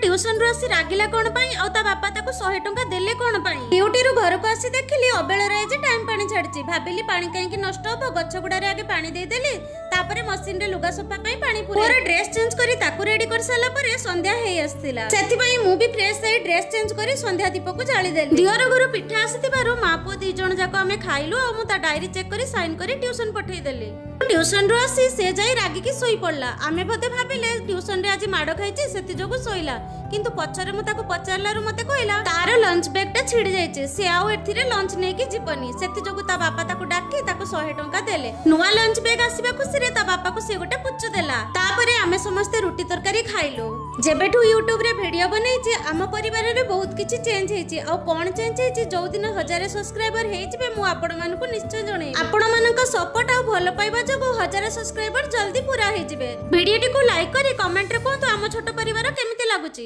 Tuition रु आसी रागिला कोन पई आ ता बापा ताको 100 टंका देले कोन पई। ड्यूटी रु घर को आसी देखिली अबेल रे जे टाइम पानी छाडची भाबिली पानी काहे कि नष्ट होबो गछ गुडा रे आगे पानी दे देली तापरे मशीन रे लुगा सफा पई पानी पूरा ड्रेस चेंज करी ताकू रेडी कर साला परे संध्या हेई आस्तिला सेति पई मु भी फ्रेश होई ड्रेस चेंज करी संध्या दीप को जाली देली। दियर गुरु पिठा आसीतिबारु मा पो दी जण जाको हमें खाइलु आ मु ता डायरी चेक करी साइन करी ट्यूशन पठेई देली। ट्यूशन रु आसी से जाई रागी की सोई पड़ला आमे बते भाबिले ट्यूशन रे आज माड खाइची सेति जोगु सोइला किंतु पछरे मु ताको पचारलारु मते कहला तार लंच बैग टा छिड़ी जाइचे से आउ एथिरे लंच नै की जीवनी सेति जोगु ता बापा ताको डाकी ताको 100 टंका देले। नुवा लंच बैग आसीबा खुशी रे ता बापा को से गोटे पुच्चु देला तापरे आमे समस्त रोटी तरकारी खाइलो। जेबेठु यूट्यूब रे वीडियो बनैची आम परिवार रे बहुत किछि चेंज हेची आ कोन चेंज हेची जो दिन 1000 सब्सक्राइबर हेइचिबे मु आपण मानकु निश्चय जणे आपण मानक सपोर्ट आ भलो पाइबा जगो 1000 सब्सक्राइबर जल्दी पूरा हेजिबे। वीडियो टी को लाइक करी कमेंट रे कहतो आम छोट परिवार केमिति लागुची।